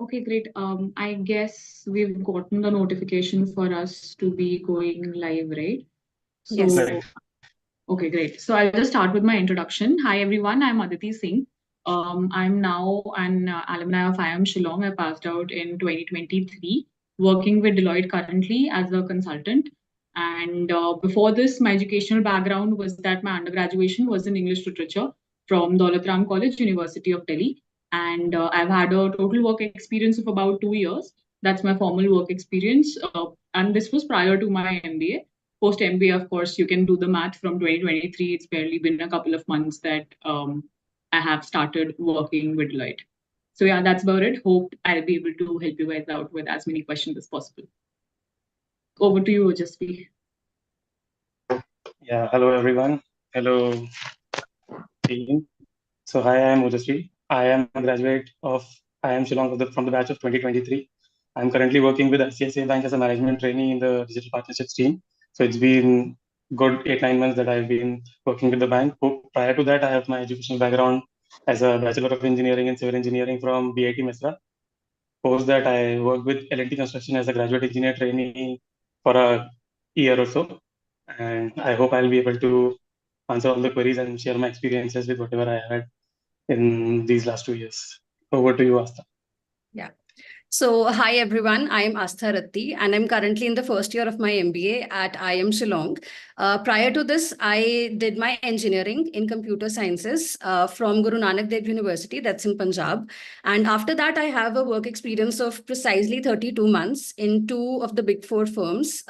Okay, great. I guess we've gotten the notification for us to be going live, right? Yes. So, okay, great. So I'll just start with my introduction. Hi, everyone. I'm Aditi Singh. I'm now an alumni of IIM Shillong. I passed out in 2023, working with Deloitte currently as a consultant. And before this, my educational background was that my undergraduation was in English literature from Daulat Ram College, University of Delhi. And I've had a total work experience of about 2 years. That's my formal work experience. And this was prior to my MBA. Post MBA, of course, you can do the math from 2023. It's barely been a couple of months that I have started working with Deloitte. So yeah, that's about it. Hope I'll be able to help you guys out with as many questions as possible. Over to you, Ojasvi. Yeah, hello everyone. Hello team. So hi, I am Ojasvi. I am a graduate of IIM Shillong from the batch of 2023. I'm currently working with ICICI Bank as a management trainee in the digital partnerships team. So it's been good 8-9 months that I've been working with the bank. Prior to that, I have my educational background as a Bachelor of Engineering in Civil Engineering from BIT Mesra. Post that, I worked with L&T Construction as a graduate engineer trainee for a year or so. And I hope I'll be able to answer all the queries and share my experiences with whatever I had in these last 2 years. Over to you, Asta. Yeah. So, hi everyone, I am Astha Ratti and I'm currently in the first year of my MBA at IIM Shillong. Prior to this, I did my engineering in computer sciences from Guru Nanak Dev University, that's in Punjab. And after that, I have a work experience of precisely 32 months in two of the big four firms.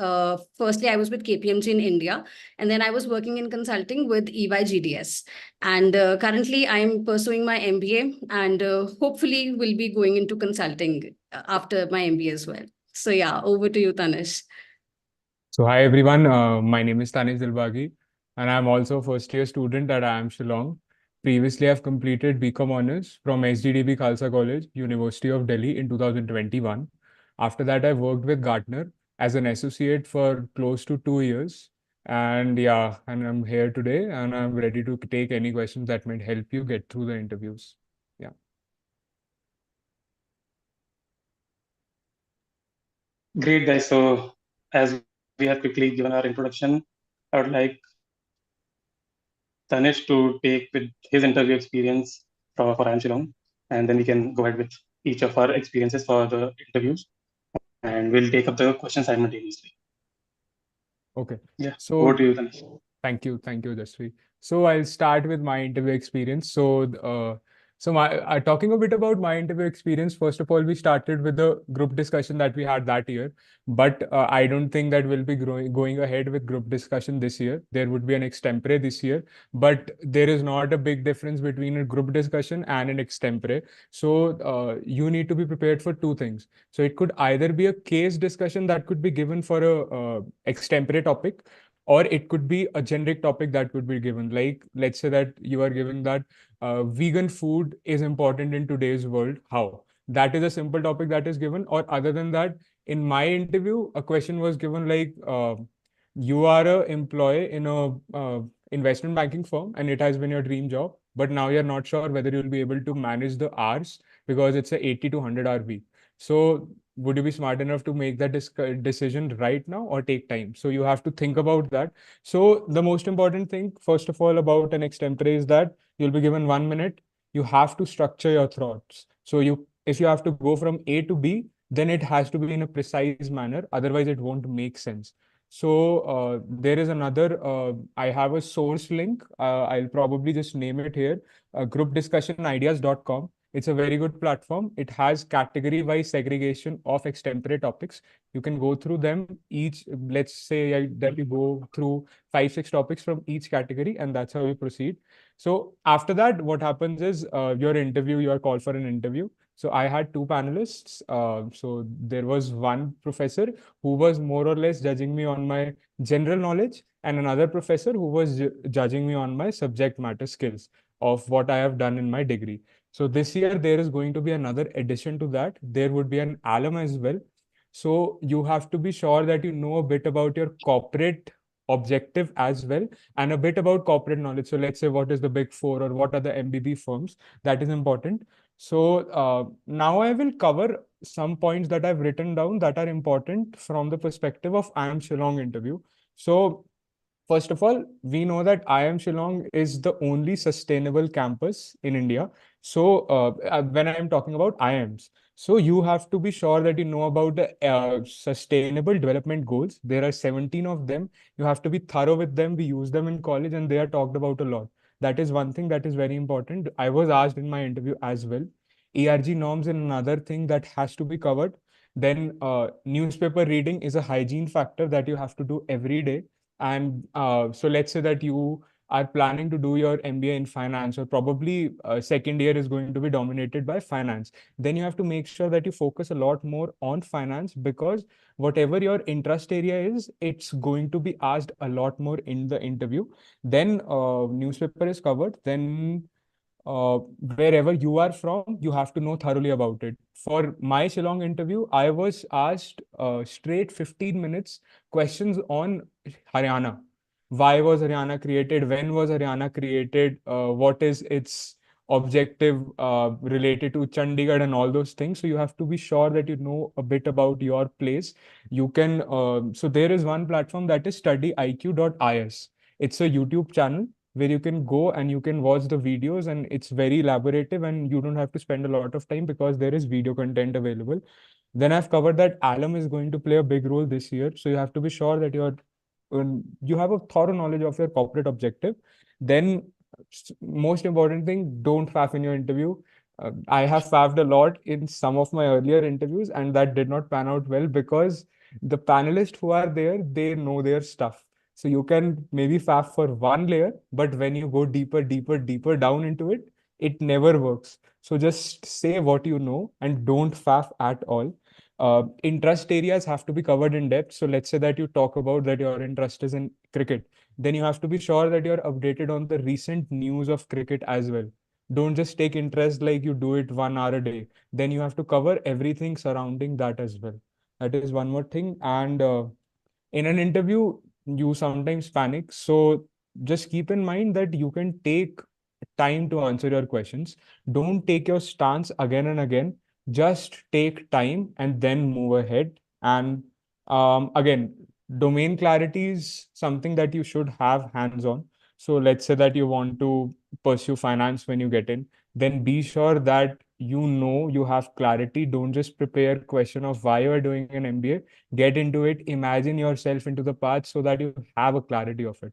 Firstly, I was with KPMG in India, and then I was working in consulting with EY GDS. And currently, I'm pursuing my MBA and hopefully will be going into consulting after my MBA as well. So yeah, over to you, Tanish. So hi everyone, my name is Tanish Dilbagi and I'm also a first year student at IIM Shillong. Previously, I've completed BCom Honours from SGDB Khalsa College, University of Delhi in 2021. After that, I worked with Gartner as an associate for close to 2 years. And yeah, and I'm here today and I'm ready to take any questions that might help you get through the interviews. Yeah. Great, guys. So as we have quickly given our introduction, I would like Tanish to take with his interview experience for IIM Shillong, and then we can go ahead with each of our experiences for the interviews, and we'll take up the questions simultaneously. Okay. Yeah. So over to you, Tanish. Thank you, Jasvi. So I'll start with my interview experience. So talking a bit about my interview experience. First of all, we started with the group discussion that we had that year, but I don't think that we'll be going ahead with group discussion this year. There would be an extempore this year, but there is not a big difference between a group discussion and an extempore. So you need to be prepared for two things. So it could either be a case discussion that could be given for a extempore topic, or it could be a generic topic that could be given. Like, let's say that you are giving that vegan food is important in today's world. How? That is a simple topic that is given. Or other than that, in my interview, a question was given like, you are an employee in a investment banking firm and it has been your dream job, but now you're not sure whether you'll be able to manage the hours because it's a 80 to 100 hour week. So would you be smart enough to make that decision right now or take time? So you have to think about that. So the most important thing, first of all, about an extempore is that you'll be given 1 minute. You have to structure your thoughts. So if you have to go from A to B, then it has to be in a precise manner. Otherwise, it won't make sense. So there is another, I have a source link. I'll probably just name it here, groupdiscussionideas.com. It's a very good platform. It has category-wise segregation of extempore topics. You can go through them each. Let's say that you go through 5-6 topics from each category, and that's how you proceed. So after that, what happens is you are called for an interview. So I had two panelists. So there was one professor who was more or less judging me on my general knowledge, and another professor who was judging me on my subject matter skills of what I have done in my degree. So this year, there is going to be another addition to that. There would be an alum as well. So you have to be sure that you know a bit about your corporate objective as well, and a bit about corporate knowledge. So let's say what is the Big Four or what are the MBB firms, that is important. So now I will cover some points that I've written down that are important from the perspective of IIM Shillong interview. So first of all, we know that IIM Shillong is the only sustainable campus in India. So when I am talking about IIMs, so you have to be sure that you know about the sustainable development goals. There are 17 of them. You have to be thorough with them. We use them in college and they are talked about a lot. That is one thing that is very important. I was asked in my interview as well. ERG norms is another thing that has to be covered. Then newspaper reading is a hygiene factor that you have to do every day. And so let's say that you are planning to do your MBA in finance, or probably second year is going to be dominated by finance. Then you have to make sure that you focus a lot more on finance, because whatever your interest area is, it's going to be asked a lot more in the interview. Then newspaper is covered. Then wherever you are from, you have to know thoroughly about it. For my Shillong interview, I was asked straight 15 minutes questions on Haryana. Why was Haryana created? When was Haryana created? What is its objective related to Chandigarh and all those things? So you have to be sure that you know a bit about your place. You can, so there is one platform that is studyiq.is. It's a YouTube channel where you can go and you can watch the videos, and it's very elaborative and you don't have to spend a lot of time because there is video content available. Then I've covered that alum is going to play a big role this year. So you have to be sure that you have a thorough knowledge of your corporate objective. Then most important thing, don't faff in your interview. I have faffed a lot in some of my earlier interviews, and that did not pan out well because the panelists who are there, they know their stuff. So you can maybe faff for one layer, but when you go deeper, deeper, deeper down into it, it never works. So just say what you know and don't faff at all. Interest areas have to be covered in depth. So let's say that you talk about that your interest is in cricket. Then you have to be sure that you're updated on the recent news of cricket as well. Don't just take interest like you do it 1 hour a day. Then you have to cover everything surrounding that as well. That is one more thing. And in an interview, you sometimes panic. So just keep in mind that you can take time to answer your questions. Don't take your stance again and again. Just take time and then move ahead. And again, domain clarity is something that you should have hands on. So let's say that you want to pursue finance when you get in, then be sure that you know you have clarity. Don't just prepare question of why you are doing an MBA. Get into it, imagine yourself into the path so that you have a clarity of it.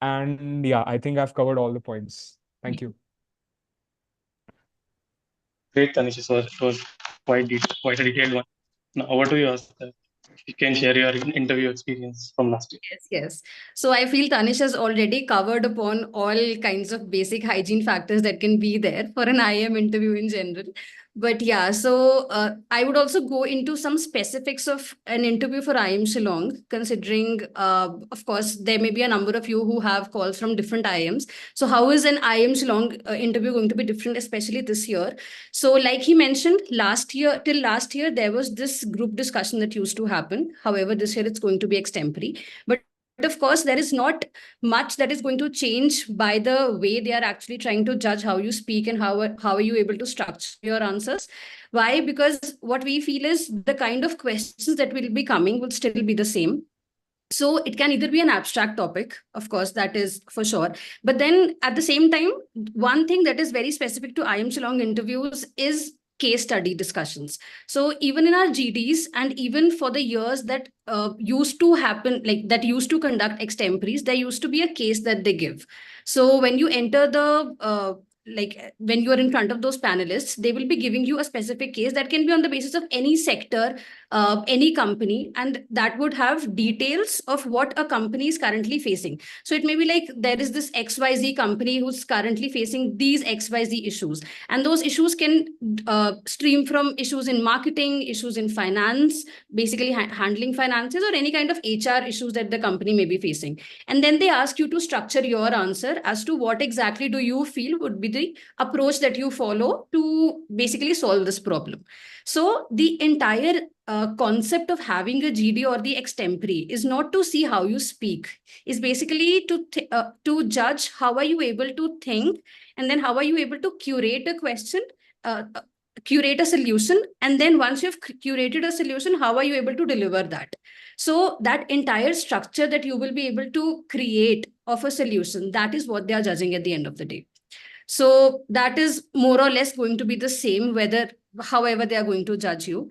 And yeah, I think I've covered all the points. Thank you. Great, Tanish. So it was quite a detailed one. Now over to you, Astar. You can share your interview experience from last year. Yes. So I feel Tanish has already covered upon all kinds of basic hygiene factors that can be there for an IIM interview in general. But yeah, so I would also go into some specifics of an interview for IIM Shillong, considering, of course, there may be a number of you who have calls from different IIMs. So how is an IIM Shillong interview going to be different, especially this year? So like he mentioned, till last year, there was this group discussion that used to happen. However, this year it's going to be extemporary. But of course, there is not much that is going to change by the way they are actually trying to judge how you speak and how are you able to structure your answers. Why? Because what we feel is the kind of questions that will be coming will still be the same. So it can either be an abstract topic, of course, that is for sure. But then at the same time, one thing that is very specific to IIM Shillong interviews is case study discussions. So even in our GDs and even for the years that used to happen, like that used to conduct extemporaries, there used to be a case that they give. So when you enter the like when you are in front of those panelists, they will be giving you a specific case that can be on the basis of any sector, any company, and that would have details of what a company is currently facing. So it may be like there is this XYZ company who's currently facing these XYZ issues. And those issues can stream from issues in marketing, issues in finance, basically handling finances, or any kind of HR issues that the company may be facing. And then they ask you to structure your answer as to what exactly do you feel would be the the approach that you follow to basically solve this problem. So the entire concept of having a GD or the extempore is not to see how you speak, is basically to judge how are you able to think, and then how are you able to curate a question, curate a solution, and then once you've curated a solution, how are you able to deliver that? So that entire structure that you will be able to create of a solution, that is what they are judging at the end of the day. So that is more or less going to be the same, however they are going to judge you.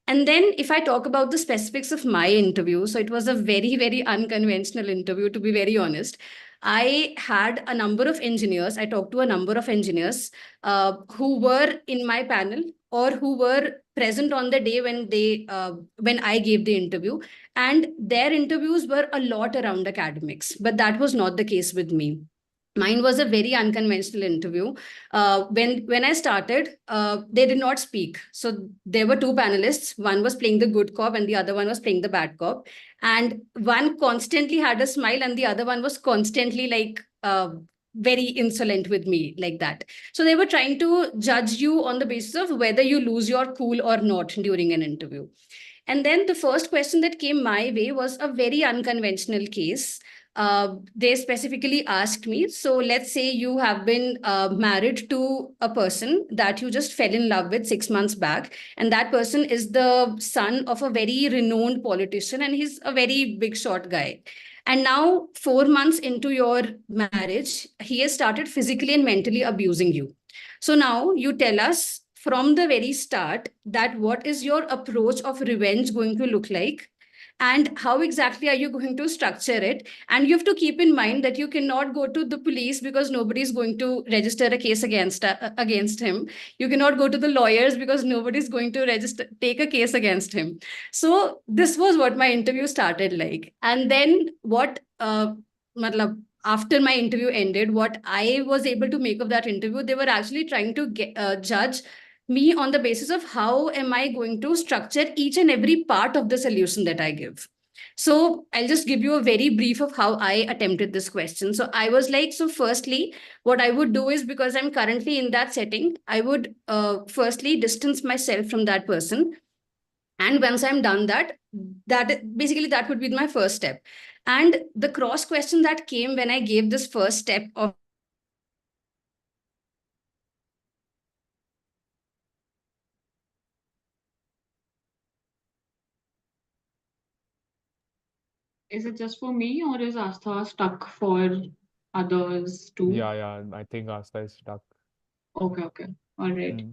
And then if I talk about the specifics of my interview, so it was a very, very unconventional interview, to be very honest. I had a number of engineers. I talked to a number of engineers who were in my panel or who were present on the day when I gave the interview, and their interviews were a lot around academics, but that was not the case with me. Mine was a very unconventional interview. When I started, they did not speak. So there were two panelists. One was playing the good cop and the other one was playing the bad cop. And one constantly had a smile and the other one was constantly like very insolent with me, like that. So they were trying to judge you on the basis of whether you lose your cool or not during an interview. And then the first question that came my way was a very unconventional case. They specifically asked me, so let's say you have been married to a person that you just fell in love with 6 months back, and that person is the son of a very renowned politician, and he's a very big shot guy. And now 4 months into your marriage, he has started physically and mentally abusing you. So now you tell us from the very start that what is your approach of revenge going to look like, and how exactly are you going to structure it? And you have to keep in mind that you cannot go to the police because nobody is going to register a case against him. You cannot go to the lawyers because nobody is going to take a case against him. So this was what my interview started like. And then after my interview ended, what I was able to make of that interview, they were actually trying to judge me on the basis of how am I going to structure each and every part of the solution that I give. So I'll just give you a very brief of how I attempted this question. So I was like, so firstly, what I would do is, because I'm currently in that setting, I would firstly distance myself from that person. And once I'm done that would be my first step. And the cross question that came when I gave this first step of Is it just for me or is Astha stuck for others too? Yeah, I think Asta is stuck. Okay. All right.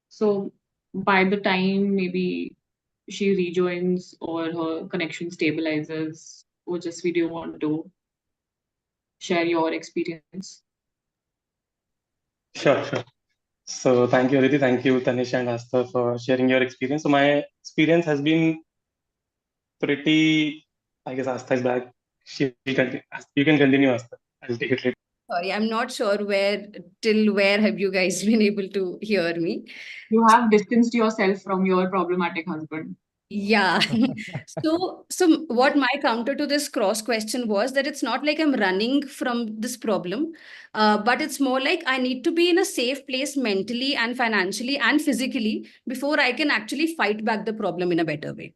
So by the time maybe she rejoins or her connection stabilizes, Ojasvi, do you want to share your experience? Sure. So thank you, Aditi. Thank you, Tanish and Asta, for sharing your experience. So my experience has been pretty, I guess Asta is back. She will continue. You can continue, Asta. I'll take it later. Sorry, I'm not sure till where have you guys been able to hear me? You have distanced yourself from your problematic husband. Yeah. So what my counter to this cross question was that it's not like I'm running from this problem, but it's more like I need to be in a safe place mentally and financially and physically before I can actually fight back the problem in a better way.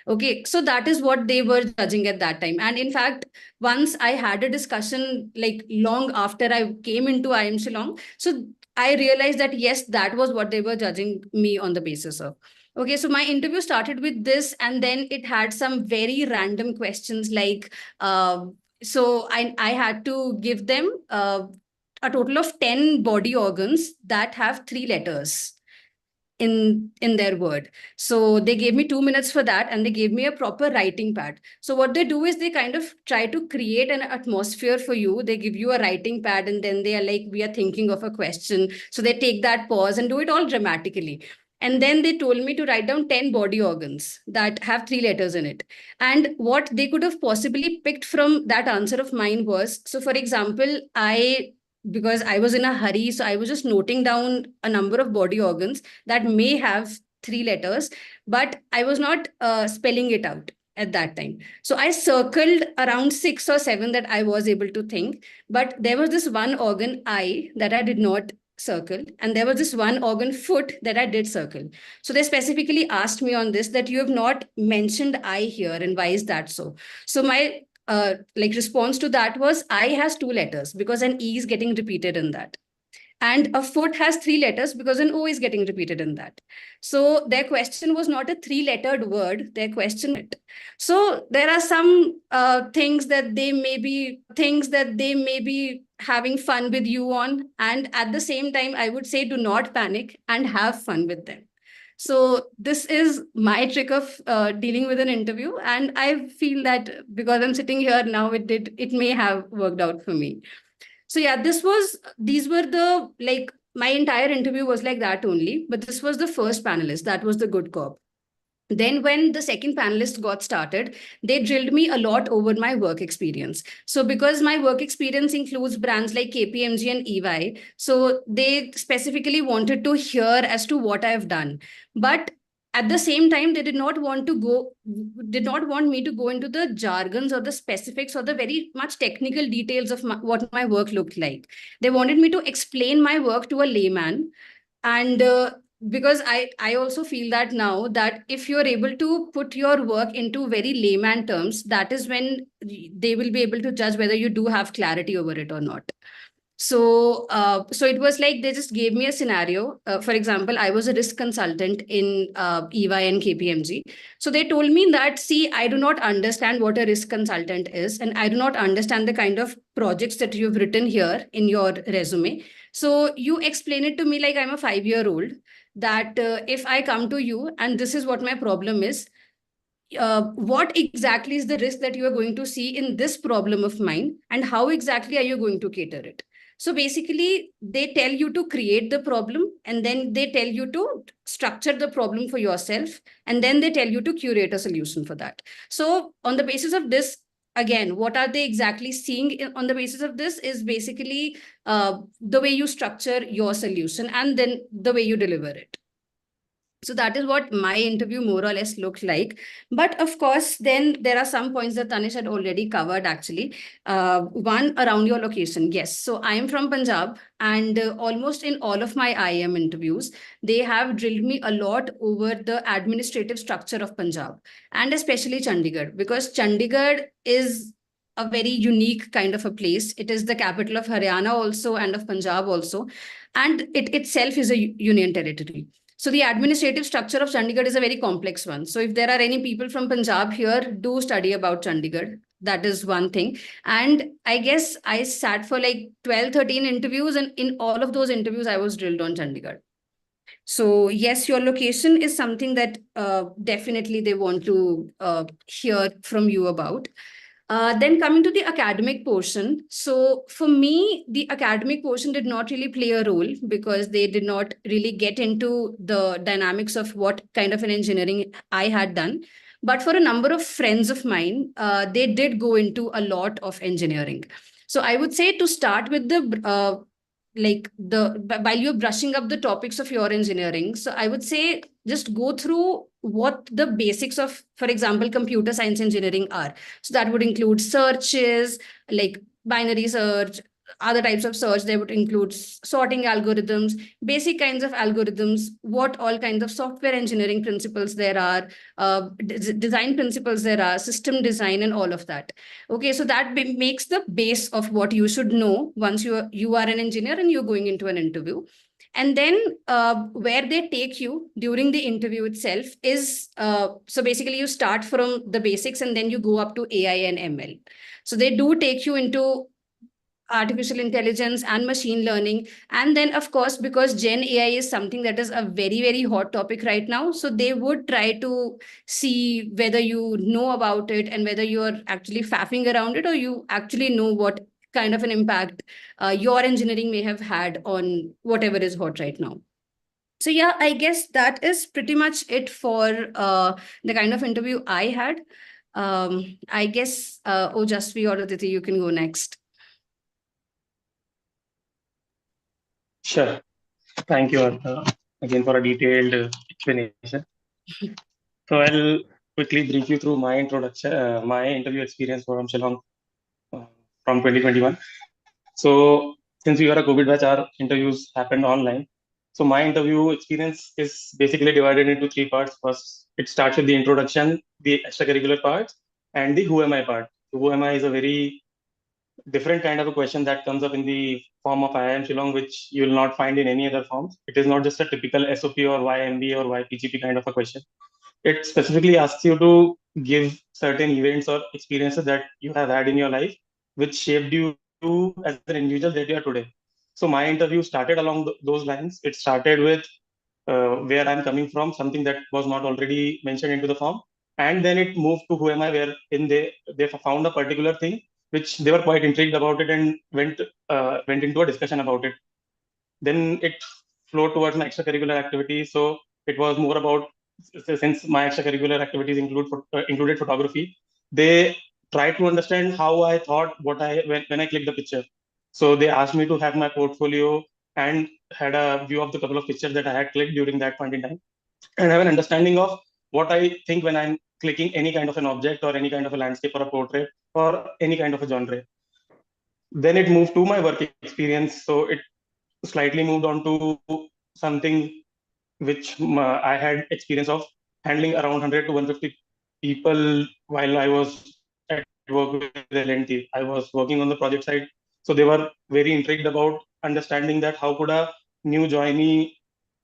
Okay, so that is what they were judging at that time. And in fact, once I had a discussion like long after I came into IIM Shillong, so I realized that yes, that was what they were judging me on the basis of. Okay, so my interview started with this, and then it had some very random questions like, so I had to give them a total of 10 body organs that have 3 letters in their word. So they gave me 2 minutes for that, and they gave me a proper writing pad. So what they do is they kind of try to create an atmosphere for you. They give you a writing pad, and then they are like, we are thinking of a question. So they take that pause and do it all dramatically. And then they told me to write down 10 body organs that have 3 letters in it. And what they could have possibly picked from that answer of mine was, so for example, because I was in a hurry, so I was just noting down a number of body organs that may have 3 letters, but I was not spelling it out at that time. So I circled around 6 or 7 that I was able to think, but there was this one organ, eye, that I did not circle, and there was this one organ, foot, that I did circle. So they specifically asked me on this that you have not mentioned eye here, and why is that so? So my response to that was, I has 2 letters because an E is getting repeated in that. And a foot has 3 letters because an O is getting repeated in that. So their question was not a 3-lettered word, their question. So there are some things that they may be having fun with you on. And at the same time, I would say do not panic and have fun with them. So this is my trick of dealing with an interview. And I feel that because I'm sitting here now, it may have worked out for me. So yeah, these were the, my entire interview was like that only, but this was the first panelist. That was the good cop. Then when the second panelist got started, they drilled me a lot over my work experience. So because my work experience includes brands like KPMG and EY, so they specifically wanted to hear as to what I've done. But at the same time, they did not want me to go into the jargons or the specifics or the very much technical details of what my work looked like. They wanted me to explain my work to a layman. And because I also feel that now that if you're able to put your work into very layman terms, that is when they will be able to judge whether you do have clarity over it or not. So it was like they just gave me a scenario. For example, I was a risk consultant in EY and KPMG. So they told me that, see, I do not understand what a risk consultant is, and I do not understand the kind of projects that you've written here in your resume. So you explain it to me like I'm a 5-year-old, that if I come to you and this is what my problem is, what exactly is the risk that you are going to see in this problem of mine, and how exactly are you going to cater it? So basically, they tell you to create the problem, and then they tell you to structure the problem for yourself, and then they tell you to curate a solution for that. So on the basis of this, again, what are they exactly seeing on the basis of this is basically the way you structure your solution and then the way you deliver it. So that is what my interview more or less looked like. But of course, then there are some points that Tanish had already covered actually. One, around your location. Yes. So I am from Punjab, and almost in all of my IIM interviews, they have drilled me a lot over the administrative structure of Punjab, and especially Chandigarh, because Chandigarh is a very unique kind of a place. It is the capital of Haryana also and of Punjab also. And it itself is a union territory. So the administrative structure of Chandigarh is a very complex one. So if there are any people from Punjab here, do study about Chandigarh. That is one thing. And I guess I sat for like 12, 13 interviews, and in all of those interviews, I was drilled on Chandigarh. So yes, your location is something that definitely they want to hear from you about. Then coming to the academic portion. So for me, the academic portion did not really play a role because they did not really get into the dynamics of what kind of an engineering I had done. But for a number of friends of mine, they did go into a lot of engineering. So I would say to start with while you're brushing up the topics of your engineering, so I would say just go through what the basics of, for example, computer science engineering are. So that would include searches, like binary search, other types of search. They would include sorting algorithms, basic kinds of algorithms, what all kinds of software engineering principles there are, design principles there are, system design, and all of that. Okay, so that makes the base of what you should know once you are an engineer and you're going into an interview. And then where they take you during the interview itself is, so basically you start from the basics and then you go up to AI and ML. So they do take you into artificial intelligence and machine learning. And then, of course, because Gen AI is something that is a very, very hot topic right now, so they would try to see whether you know about it and whether you're actually faffing around it or you actually know what kind of an impact your engineering may have had on whatever is hot right now. So yeah, I guess that is pretty much it for the kind of interview I had. I guess, Jasvi or Aditi, you can go next. Sure. Thank you again for a detailed explanation. So I'll quickly brief you through my introduction, my interview experience from Shillong from 2021. So since we were a COVID batch, our interviews happened online. So my interview experience is basically divided into three parts. First, it starts with the introduction, the extracurricular parts, and the who am I part. Who am I is a very different kind of a question that comes up in the form of IIM Shillong, which you will not find in any other forms. It is not just a typical SOP or YMB or YPGP kind of a question. It specifically asks you to give certain events or experiences that you have had in your life, which shaped you as an individual that you are today. So my interview started along those lines. It started with where I'm coming from, something that was not already mentioned into the form, and then it moved to who am I, where in they found a particular thing which they were quite intrigued about it and went into a discussion about it. Then it flowed towards my extracurricular activities. So it was more about, since my extracurricular activities included photography, they tried to understand how I thought when I clicked the picture. So they asked me to have my portfolio and had a view of the couple of pictures that I had clicked during that point in time, and have an understanding of what I think when I'm clicking any kind of an object or any kind of a landscape or a portrait or any kind of a genre. Then it moved to my work experience. So it slightly moved on to something which I had experience of handling around 100 to 150 people while I was at work with L&T. I was working on the project side. So they were very intrigued about understanding that how could a new joinee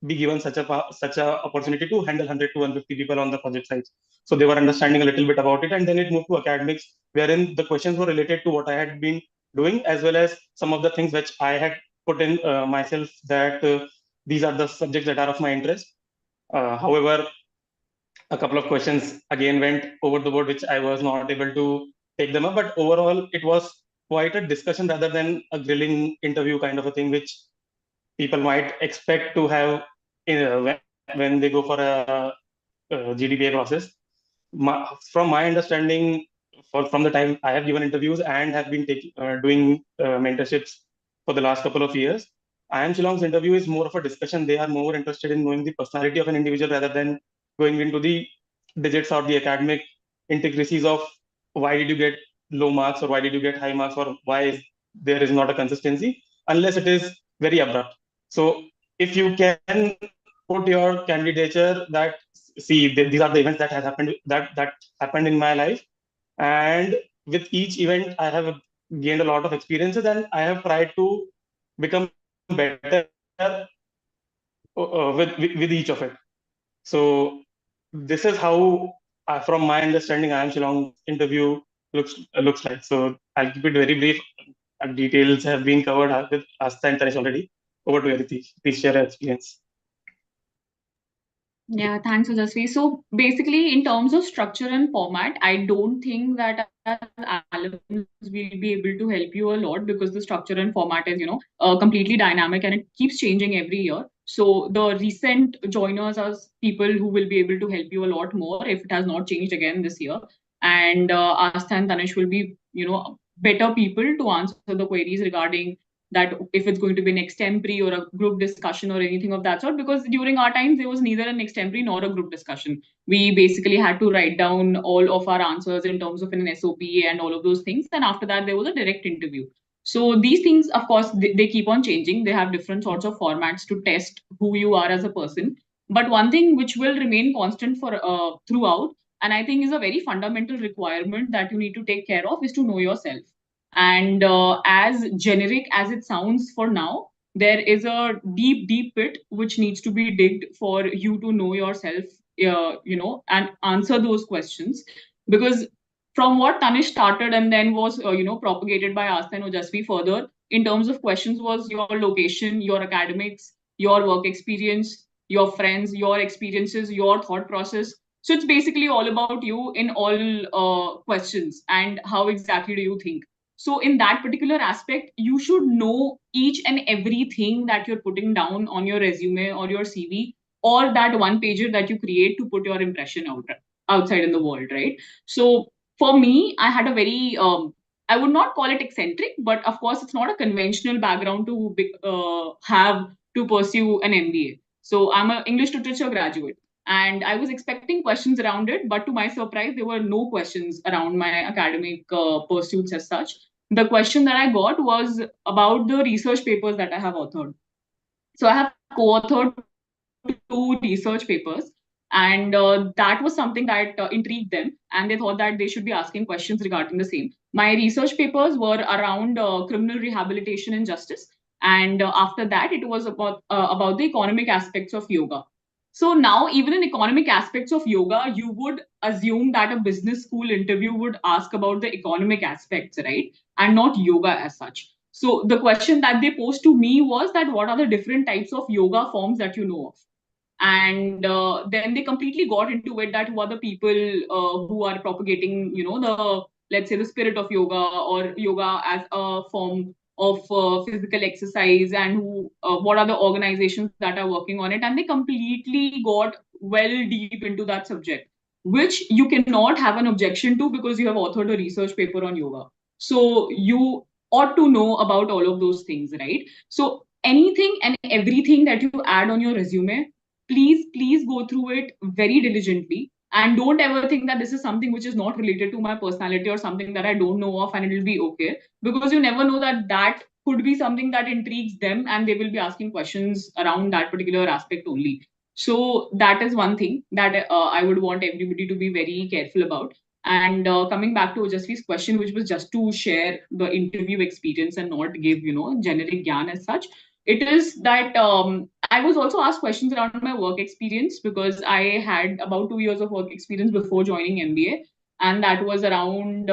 be given such a opportunity to handle 100 to 150 people on the project side. So they were understanding a little bit about it, and then it moved to academics, wherein the questions were related to what I had been doing, as well as some of the things which I had put in myself, that these are the subjects that are of my interest. However, a couple of questions again went over the board, which I was not able to take them up. But overall, it was quite a discussion rather than a grilling interview kind of a thing, which people might expect to have when they go for a GDPA process. From my understanding, from the time I have given interviews and have been doing mentorships for the last couple of years, IIM Shillong's interview is more of a discussion. They are more interested in knowing the personality of an individual rather than going into the digits or the academic intricacies of why did you get low marks or why did you get high marks or why there is not a consistency, unless it is very abrupt. So if you can put your candidature that, see, these are the events that has happened that happened in my life, and with each event I have gained a lot of experiences, and I have tried to become better with each of it. So this is how, from my understanding, IIM Shillong interview looks like. So I'll keep it very brief. Details have been covered with Asta and Tanesh already. Over to you, Aditi. Please share your experience. Yeah, thanks, Ujasvi. So basically, in terms of structure and format, I don't think that as alumni we'll be able to help you a lot, because the structure and format is, completely dynamic and it keeps changing every year. So the recent joiners are people who will be able to help you a lot more if it has not changed again this year. And Asta and Tanesh will be, better people to answer the queries regarding that, if it's going to be an extempore or a group discussion or anything of that sort, because during our times there was neither an extempore nor a group discussion. We basically had to write down all of our answers in terms of an SOP and all of those things, and after that there was a direct interview. So these things, of course, they keep on changing. They have different sorts of formats to test who you are as a person, but one thing which will remain constant for throughout, and I think is a very fundamental requirement that you need to take care of, is to know yourself. And as generic as it sounds for now, there is a deep pit which needs to be digged for you to know yourself, and answer those questions. Because from what Tanish started and then was, propagated by Asta and Ojasvi further, in terms of questions, was your location, your academics, your work experience, your friends, your experiences, your thought process. So it's basically all about you in all questions, and how exactly do you think. So in that particular aspect, you should know each and everything that you're putting down on your resume or your CV, or that one pager that you create to put your impression outside in the world, right? So for me, I had a very, I would not call it eccentric, but of course, it's not a conventional background to have to pursue an MBA. So I'm an English literature graduate. And I was expecting questions around it, but to my surprise, there were no questions around my academic pursuits as such. The question that I got was about the research papers that I have authored. So I have co-authored 2 research papers, and that was something that intrigued them, and they thought that they should be asking questions regarding the same. My research papers were around criminal rehabilitation and justice, and after that, it was about the economic aspects of yoga. So now, even in economic aspects of yoga, you would assume that a business school interview would ask about the economic aspects, right? And not yoga as such. So the question that they posed to me was that what are the different types of yoga forms that you know of? And then they completely got into it, that who are the people who are propagating, the, let's say, the spirit of yoga, or yoga as a form of physical exercise, and who what are the organizations that are working on it. And they completely got well deep into that subject, which you cannot have an objection to, because you have authored a research paper on yoga. So you ought to know about all of those things, right? So anything and everything that you add on your resume, please go through it very diligently, and don't ever think that this is something which is not related to my personality, or something that I don't know of, and it will be okay, because you never know that that could be something that intrigues them, and they will be asking questions around that particular aspect only. So that is one thing that I would want everybody to be very careful about. And coming back to Ojasvi's question, which was just to share the interview experience and not give, generic gyan as such, it is that I was also asked questions around my work experience, because I had about 2 years of work experience before joining MBA. And that was around,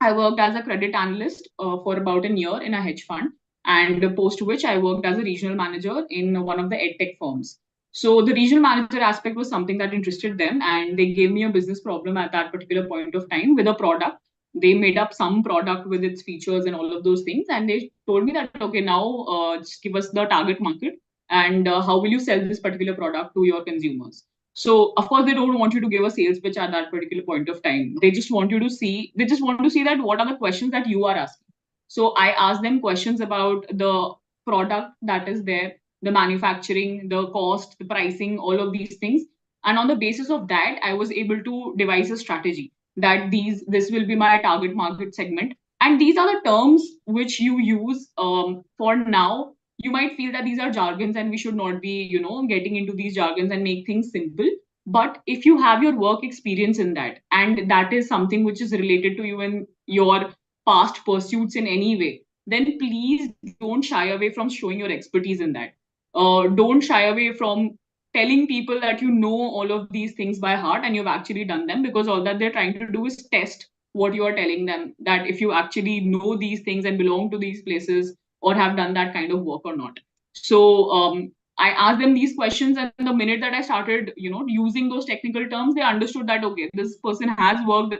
I worked as a credit analyst for about a year in a hedge fund. And post which I worked as a regional manager in one of the edtech firms. So the regional manager aspect was something that interested them, and they gave me a business problem at that particular point of time with a product. They made up some product with its features and all of those things, and they told me that, okay, now just give us the target market, and how will you sell this particular product to your consumers. So of course they don't want you to give a sales pitch at that particular point of time. They just want to see that what are the questions that you are asking. So I asked them questions about the product that is there, the manufacturing, the cost, the pricing, all of these things. And on the basis of that, I was able to devise a strategy that this will be my target market segment. And these are the terms which you use for now. You might feel that these are jargons and we should not be, getting into these jargons and make things simple. But if you have your work experience in that, and that is something which is related to you in your past pursuits in any way, then please don't shy away from showing your expertise in that. Don't shy away from telling people that you know all of these things by heart and you've actually done them, because all that they're trying to do is test what you are telling them, that if you actually know these things and belong to these places or have done that kind of work or not. So I asked them these questions, and the minute that I started, using those technical terms, they understood that, okay, this person has worked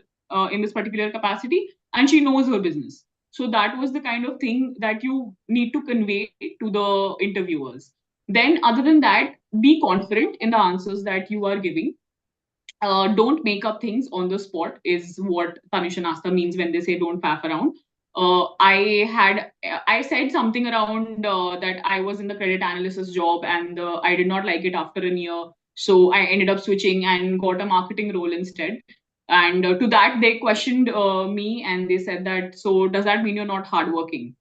in this particular capacity and she knows her business. So that was the kind of thing that you need to convey to the interviewers. Then, other than that, be confident in the answers that you are giving. Don't make up things on the spot, is what Tanush and Asta means when they say don't faff around. I said something around that I was in the credit analysis job, and I did not like it after a year. So I ended up switching and got a marketing role instead. And to that, they questioned me, and they said that, so does that mean you're not hardworking?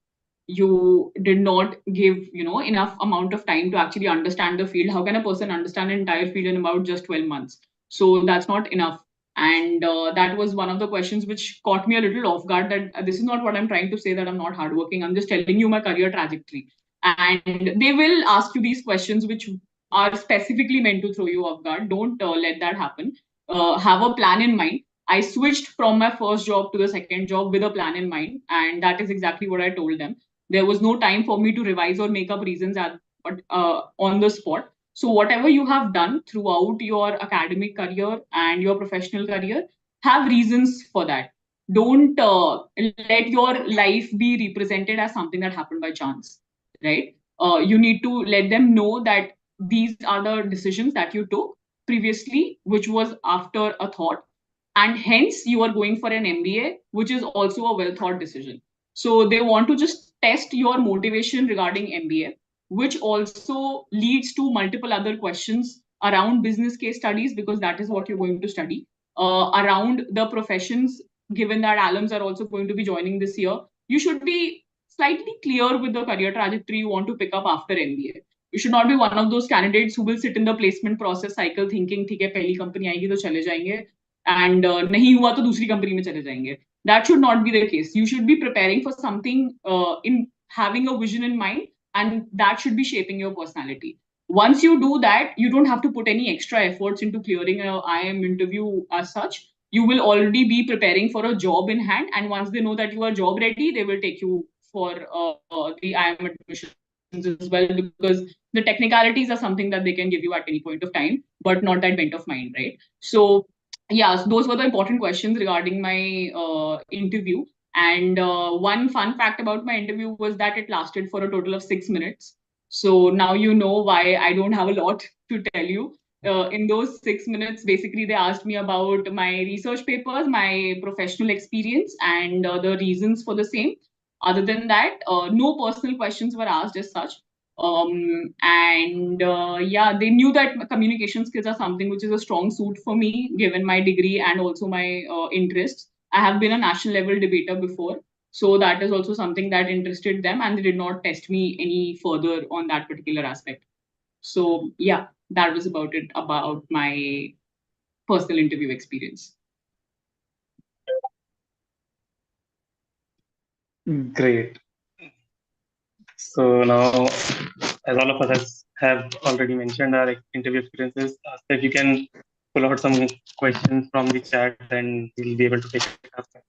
You did not give, enough amount of time to actually understand the field. How can a person understand an entire field in about just 12 months? So that's not enough. And that was one of the questions which caught me a little off guard, that this is not what I'm trying to say, that I'm not hardworking. I'm just telling you my career trajectory. And they will ask you these questions which are specifically meant to throw you off guard. Don't let that happen. Have a plan in mind. I switched from my first job to the second job with a plan in mind. And that is exactly what I told them. There was no time for me to revise or make up reasons on the spot. So whatever you have done throughout your academic career and your professional career, have reasons for that. Don't let your life be represented as something that happened by chance, right? You need to let them know that these are the decisions that you took previously, which was after a thought. And hence you are going for an MBA, which is also a well thought decision. So they want to just test your motivation regarding MBA, which also leads to multiple other questions around business case studies, because that is what you're going to study, around the professions, given that alums are also going to be joining this year. You should be slightly clear with the career trajectory you want to pick up after MBA. You should not be one of those candidates who will sit in the placement process cycle thinking, ठीक है पहली company आएगी तो चले जाएंगे, and नहीं हुआ तो दूसरी company में चले जाएंगे. That should not be the case. You should be preparing for something in having a vision in mind, and that should be shaping your personality. Once you do that, you don't have to put any extra efforts into clearing an IIM interview as such. You will already be preparing for a job in hand, and once they know that you are job ready, they will take you for the IIM admissions as well, because the technicalities are something that they can give you at any point of time, but not that bent of mind, right? So yeah, so those were the important questions regarding my interview. And one fun fact about my interview was that it lasted for a total of 6 minutes. So now you know why I don't have a lot to tell you. In those 6 minutes, basically, they asked me about my research papers, my professional experience, and the reasons for the same. Other than that, no personal questions were asked as such. Yeah, they knew that communication skills are something which is a strong suit for me, given my degree and also my interests. I have been a national level debater before, so that is also something that interested them, and they did not test me any further on that particular aspect. So yeah, that was about it, about my personal interview experience. Great. So now, as all of us have already mentioned our interview experiences, if you can pull out some questions from the chat, and we'll be able to take it after.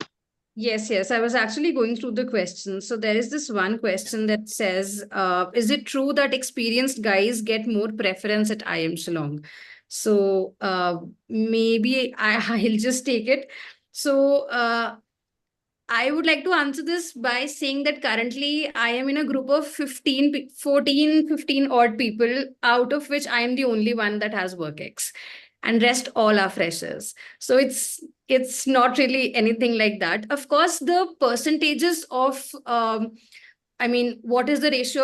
Yes. I was actually going through the questions. So there is this one question that says, is it true that experienced guys get more preference at IIM Shillong? So maybe I'll just take it. So I would like to answer this by saying that currently I am in a group of 15 odd people, out of which I am the only one that has WorkX, and rest all are freshers. So it's not really anything like that. Of course, the percentages of what is the ratio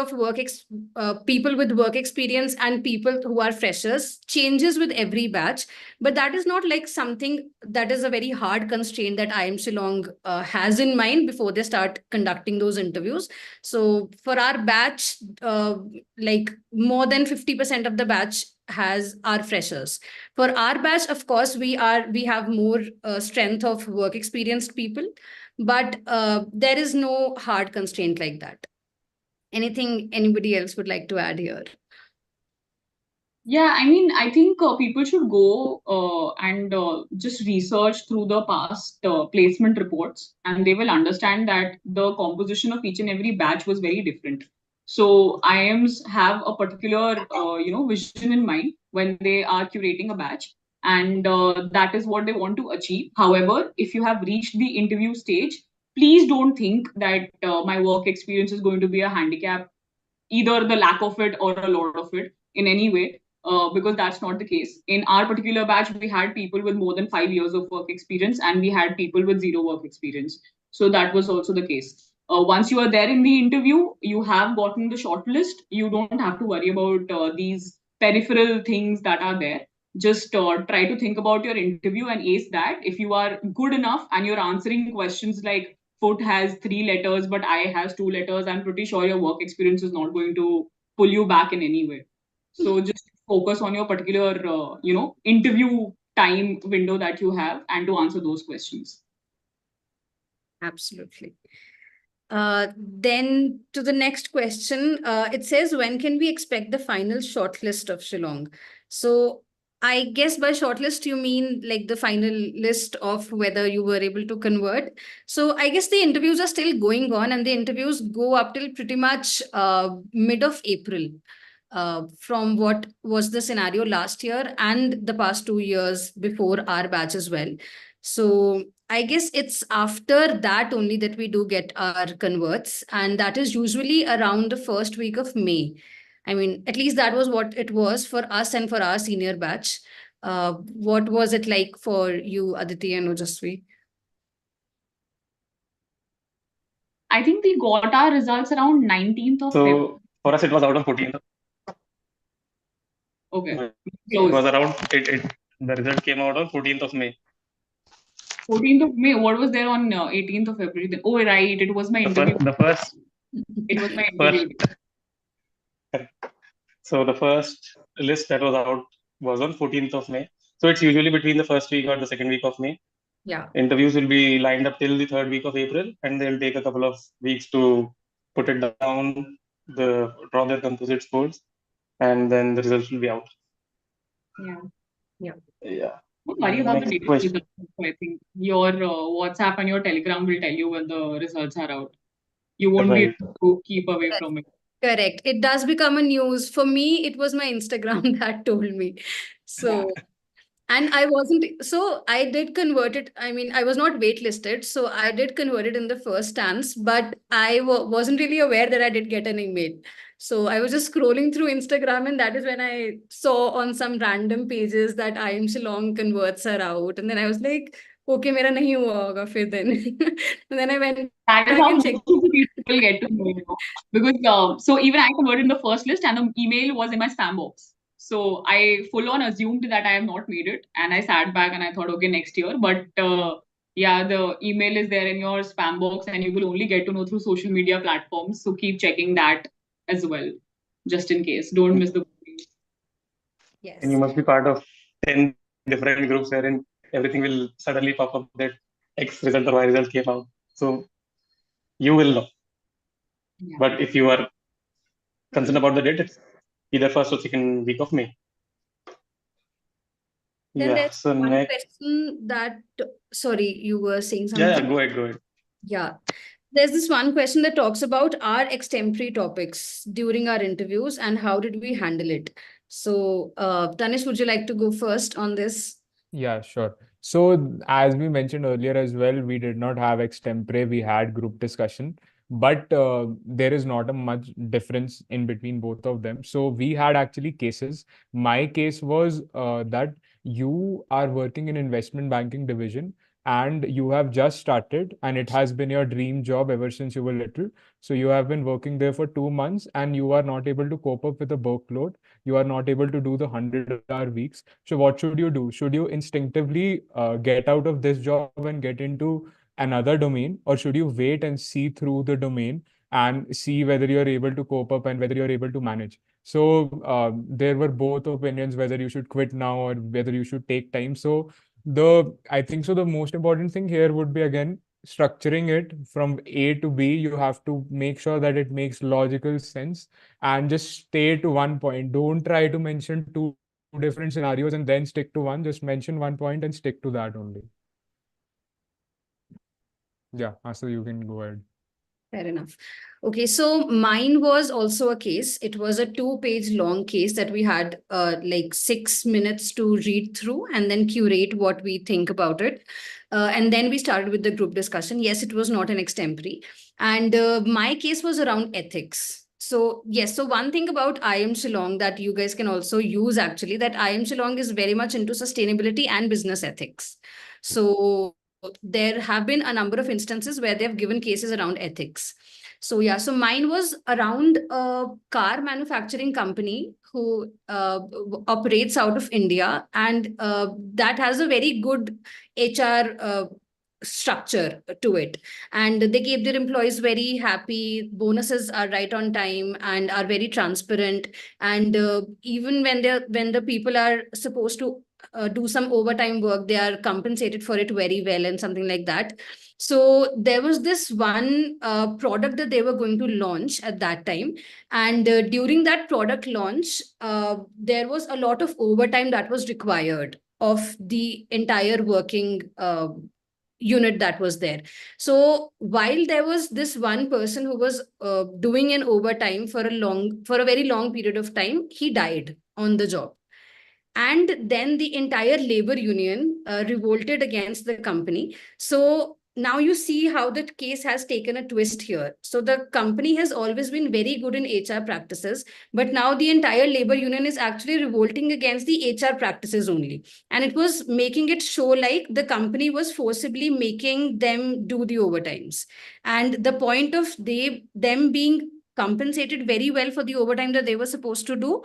of people with work experience and people who are freshers changes with every batch, but that is not like something that is a very hard constraint that IIM Shillong has in mind before they start conducting those interviews. So for our batch, like more than 50% of the batch are freshers. For our batch, of course, we have more strength of work experienced people, but there is no hard constraint like that. Anything anybody else would like to add here? Yeah, I mean, I think people should go and just research through the past placement reports, and they will understand that the composition of each and every batch was very different. So IIMs have a particular, vision in mind when they are curating a batch, and that is what they want to achieve. However, if you have reached the interview stage, please don't think that my work experience is going to be a handicap, either the lack of it or a lot of it in any way, because that's not the case. In our particular batch, we had people with more than 5 years of work experience, and we had people with zero work experience. So that was also the case. Once you are there in the interview, you have gotten the shortlist. You don't have to worry about these peripheral things that are there. Just try to think about your interview and ace that. If you are good enough and you're answering questions like foot has 3 letters, but I has 2 letters, I'm pretty sure your work experience is not going to pull you back in any way. So just focus on your particular, interview time window that you have, and to answer those questions. Absolutely. Then to the next question, it says, when can we expect the final shortlist of Shillong? So I guess by shortlist, you mean like the final list of whether you were able to convert. So I guess the interviews are still going on, and the interviews go up till pretty much mid of April. From what was the scenario last year and the past 2 years before our batch as well. So I guess it's after that only that we do get our converts, and that is usually around the first week of May. I mean, at least that was what it was for us and for our senior batch. What was it like for you, Aditi and Ojasvi? I think we got our results around 19th of February. So for us, it was out on 14th. Okay. It was around, the result came out on 14th of May. 14th of May. What was there on 18th of February then? Oh, right. It was my interview. The first, It was my interview. so the first list that was out was on 14th of May. So it's usually between the first week or the second week of May. Yeah. Interviews will be lined up till the third week of April, and they'll take a couple of weeks to put it down, draw their composite scores, and then the results will be out. Yeah. Yeah. Don't worry about the Next data question. results. I think your WhatsApp and your Telegram will tell you when the results are out. You won't be Right. able to keep away from it. Correct. It does become a news. For me, it was my Instagram that told me. So, and I wasn't, so I did convert it. I mean, I was not waitlisted. So I did convert it in the first stance, but I wasn't really aware that I did get an email. So I was just scrolling through Instagram, and that is when I saw on some random pages that IIM Shillong converts are out. And then I was like, okay, mera nahi hua hoga fir then. And then I went That is back how and most checked. of the people get to know, because so even I converted in the first list and the email was in my spam box. So I full on assumed that I have not made it, and I sat back and I thought, okay, next year. But yeah, the email is there in your spam box, and you will only get to know through social media platforms. So keep checking that as well, just in case. Don't miss the. Yes. And you must be part of 10 different groups wherein everything will suddenly pop up that X result or Y result came out. So you will know. Yeah. But if you are concerned about the date, it's either first or second week of May. Then Yeah. there's So one next. question that, sorry, you were saying something. Yeah, go ahead. Yeah. There's this one question that talks about our extempore topics during our interviews and how did we handle it. So, Tanish, would you like to go first on this? Yeah, sure. So as we mentioned earlier as well, we did not have extempore, we had group discussion, but there is not a much difference in between both of them. So we had actually cases. My case was that you are working in investment banking division and you have just started and it has been your dream job ever since you were little. So you have been working there for 2 months and you are not able to cope up with the workload. You are not able to do the 100-hour weeks. So what should you do? Should you instinctively get out of this job and get into another domain, or should you wait and see through the domain and see whether you're able to cope up and whether you're able to manage? So there were both opinions whether you should quit now or whether you should take time. So I think so the most important thing here would be again structuring it from A to B. You have to make sure that it makes logical sense and just stay to one point. Don't try to mention two different scenarios and then stick to one. Just mention one point and stick to that only. Yeah, so you can go ahead. Fair enough. Okay, so mine was also a case. It was a 2-page long case that we had like 6 minutes to read through and then curate what we think about it. And then we started with the group discussion. Yes, it was not an extempore. And my case was around ethics. So yes, so one thing about IIM Shillong that you guys can also use actually, that IIM Shillong is very much into sustainability and business ethics. So there have been a number of instances where they've given cases around ethics. So yeah, so mine was around a car manufacturing company who operates out of India, and that has a very good HR structure to it, and they keep their employees very happy. Bonuses are right on time and are very transparent, and even when the people are supposed to do some overtime work, they are compensated for it very well and something like that. So there was this one product that they were going to launch at that time, and during that product launch there was a lot of overtime that was required of the entire working unit that was there. So while there was this one person who was doing an overtime for a very long period of time, he died on the job. And then the entire labor union revolted against the company. So now you see how the case has taken a twist here. So the company has always been very good in HR practices, but now the entire labor union is actually revolting against the HR practices only. And it was making it show like the company was forcibly making them do the overtimes. And the point of them being compensated very well for the overtime that they were supposed to do,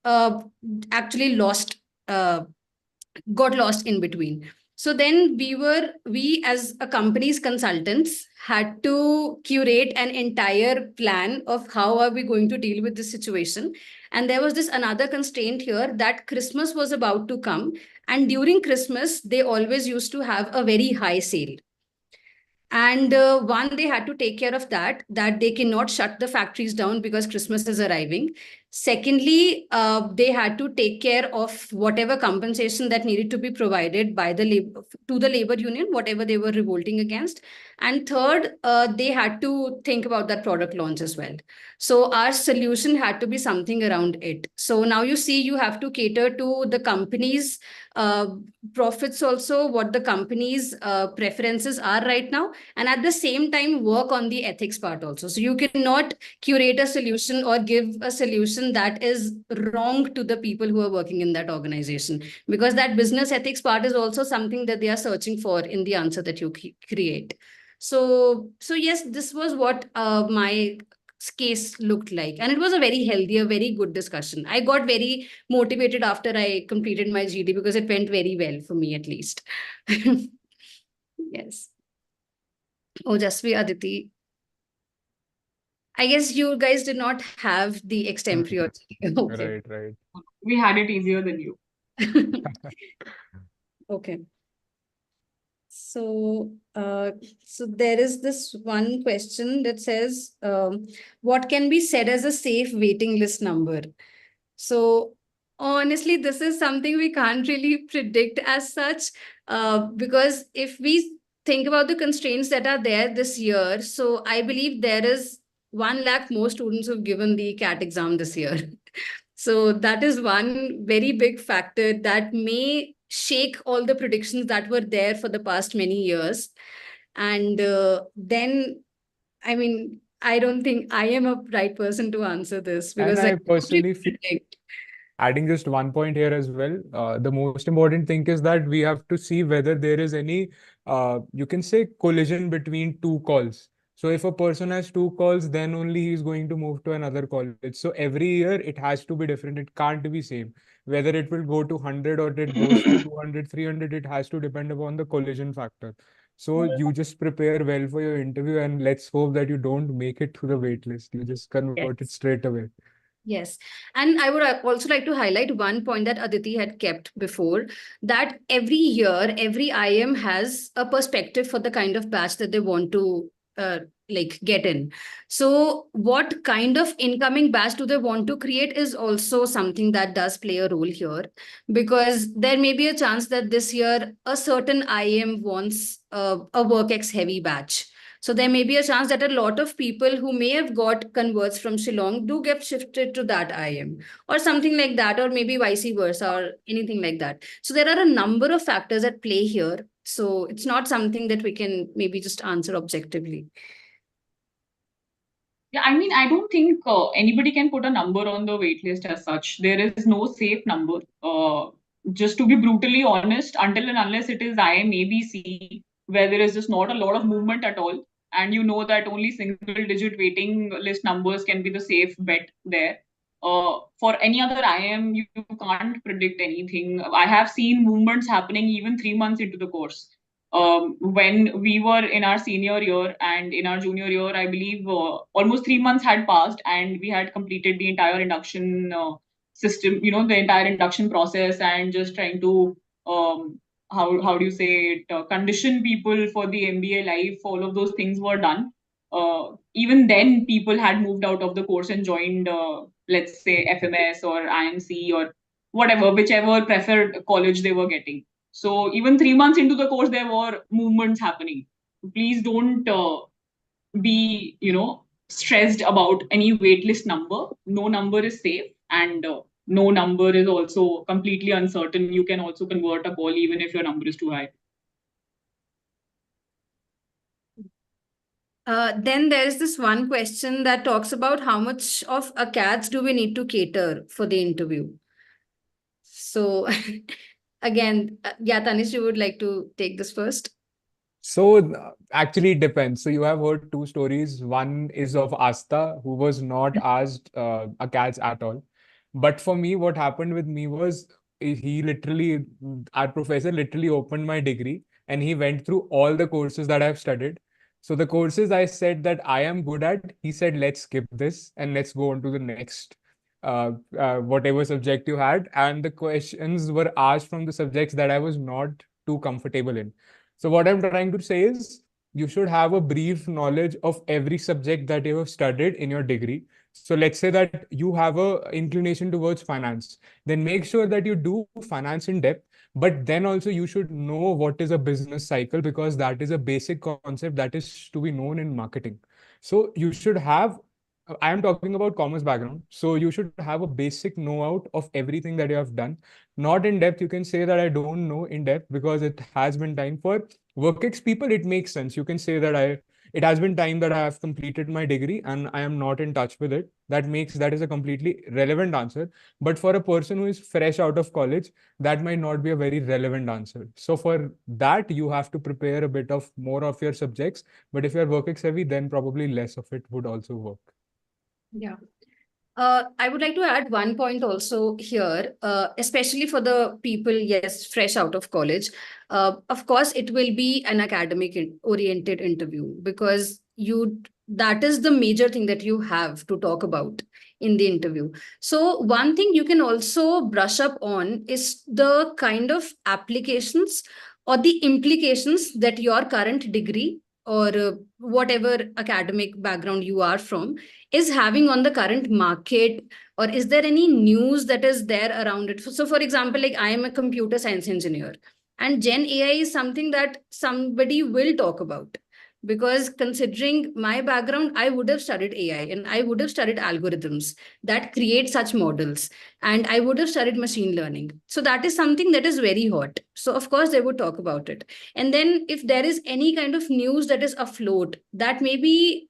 actually got lost in between. So then we as a company's consultants had to curate an entire plan of how are we going to deal with this situation. And there was this another constraint here that Christmas was about to come. And during Christmas, they always used to have a very high sale. And one, they had to take care of that they cannot shut the factories down because Christmas is arriving. Secondly, they had to take care of whatever compensation that needed to be provided by to the labor union, whatever they were revolting against. And third, they had to think about that product launch as well. So our solution had to be something around it. So now you see, you have to cater to the company's profits also, what the company's preferences are right now, and at the same time work on the ethics part also. So you cannot curate a solution or give a solution that is wrong to the people who are working in that organization, because that business ethics part is also something that they are searching for in the answer that you create. So yes, this was what my case looked like, and it was a very healthy, a very good discussion. I got very motivated after I completed my GD because it went very well for me, at least. Yes. Oh, Jasvi, Aditi, I guess you guys did not have the extempore. Okay. Right. We had it easier than you. Okay. So there is this one question that says, what can be said as a safe waiting list number? So honestly, this is something we can't really predict as such, because if we think about the constraints that are there this year, so I believe there is 1 lakh more students who've given the CAT exam this year. So that is one very big factor that may shake all the predictions that were there for the past many years. And then, I mean, I don't think I am a right person to answer this, because And I can't really personally feel, predict. adding just one point here as well, the most important thing is that we have to see whether there is any, you can say, collision between two calls. So if a person has two calls, then only he is going to move to another college. So every year it has to be different. It can't be same. Whether it will go to 100 or it goes to 200, 300, it has to depend upon the collision factor. So you just prepare well for your interview, and let's hope that you don't make it to the wait list. You just convert it straight away. Yes. And I would also like to highlight one point that Aditi had kept before, that every year, every IIM has a perspective for the kind of batch that they want to get in. So what kind of incoming batch do they want to create is also something that does play a role here, because there may be a chance that this year a certain IIM wants a WorkX heavy batch. So there may be a chance that a lot of people who may have got converts from Shillong do get shifted to that IIM or something like that, or maybe vice versa or anything like that. So there are a number of factors at play here. So it's not something that we can maybe just answer objectively. Yeah, I mean, I don't think anybody can put a number on the waitlist as such. There is no safe number. Just to be brutally honest, until and unless it is IIM ABC, where there is just not a lot of movement at all, and you know that only single-digit waiting list numbers can be the safe bet there. For any other IIM, you can't predict anything. I have seen movements happening even 3 months into the course. When we were in our senior year and in our junior year, I believe almost 3 months had passed and we had completed the entire induction system, the entire induction process, and just trying to, how do you say it, condition people for the MBA life. All of those things were done. Even then, people had moved out of the course and joined, let's say, FMS or IMC or whatever, whichever preferred college they were getting. So even 3 months into the course, there were movements happening. Please don't be, stressed about any waitlist number. No number is safe, and no number is also completely uncertain. You can also convert a call even if your number is too high. Then there's this one question that talks about how much of a CATS do we need to cater for the interview. So again, Tanish, you would like to take this first? So actually it depends. So you have heard two stories. One is of Asta, who was not asked a CATS at all. But for me, what happened with me was our professor literally opened my degree and he went through all the courses that I've studied. So the courses I said that I am good at, he said, let's skip this and let's go on to the next, whatever subject you had. And the questions were asked from the subjects that I was not too comfortable in. So what I'm trying to say is you should have a brief knowledge of every subject that you have studied in your degree. So let's say that you have a inclination towards finance, then make sure that you do finance in depth, but then also you should know what is a business cycle, because that is a basic concept that is to be known in marketing. So you should have, I am talking about commerce background. So you should have a basic know-out of everything that you have done. Not in depth. You can say that I don't know in depth because it has been time. For WorkX people, it makes sense. You can say that it has been time that I have completed my degree and I am not in touch with it. That is a completely relevant answer. But for a person who is fresh out of college, that might not be a very relevant answer. So for that, you have to prepare a bit of more of your subjects. But if you're WorkX heavy, then probably less of it would also work. Yeah. I would like to add one point also here, especially for the people, yes, fresh out of college. Of course, it will be an academic oriented interview because that is the major thing that you have to talk about in the interview. So one thing you can also brush up on is the kind of applications or the implications that your current degree or whatever academic background you are from is having on the current market, or is there any news that is there around it? So for example, like I am a computer science engineer and Gen AI is something that somebody will talk about, because considering my background, I would have studied AI and I would have studied algorithms that create such models, and I would have studied machine learning. So that is something that is very hot. So of course they would talk about it. And then if there is any kind of news that is afloat that may be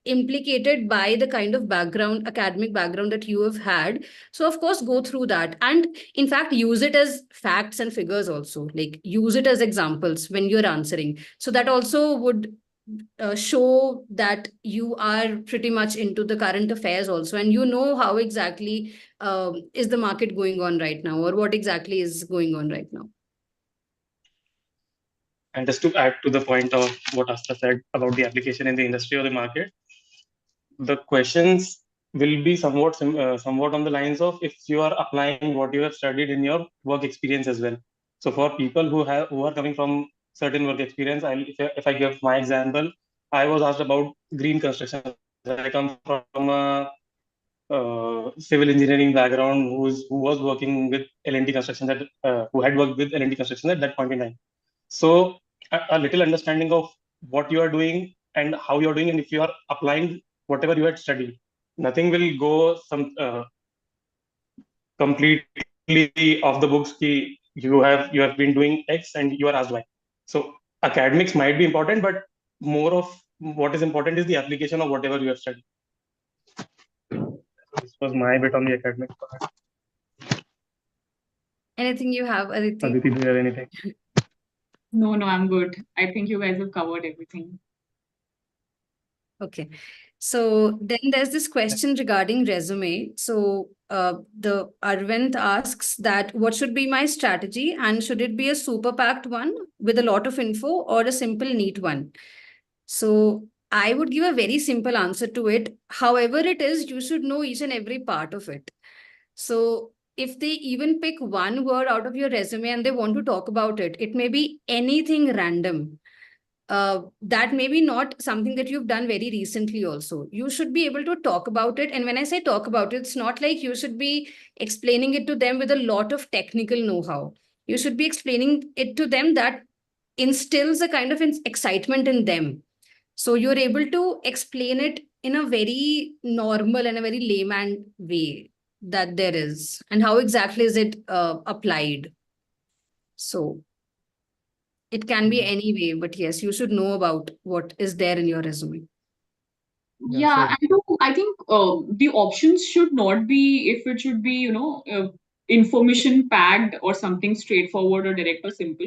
implicated by the kind of background, academic background that you have had, so of course go through that, and in fact use it as facts and figures also, like use it as examples when you're answering. So that also would show that you are pretty much into the current affairs also, and you know how exactly is the market going on right now, or what exactly is going on right now. And just to add to the point of what Asta said about the application in the industry or the market, the questions will be somewhat on the lines of if you are applying what you have studied in your work experience as well. So for people who are coming from certain work experience, if I give my example, I was asked about green construction. I come from a civil engineering background who was working with L&T construction, who had worked with L&T construction at that point in time. So a little understanding of what you are doing and how you are doing, and if you are applying whatever you had studied, nothing will go completely off the books. You have been doing X and you are asked Y. So academics might be important, but more of what is important is the application of whatever you have studied. This was my bit on the academic part. Anything you have, Aditi? Aditi, do you have anything? No, I'm good. I think you guys have covered everything. Okay. So then there's this question regarding resume. So the Arvind asks that what should be my strategy, and should it be a super packed one with a lot of info or a simple neat one? So I would give a very simple answer to it. However it is, you should know each and every part of it. So if they even pick one word out of your resume and they want to talk about it, it may be anything random. That may be not something that you've done very recently also. You should be able to talk about it. And when I say talk about it, it's not like you should be explaining it to them with a lot of technical know-how. You should be explaining it to them that instills a kind of excitement in them. So you're able to explain it in a very normal and a very layman way that there is, and how exactly is it applied. So it can be any way, but yes, you should know about what is there in your resume. Yeah, I think the options should not be if it should be, information packed or something straightforward or direct or simple.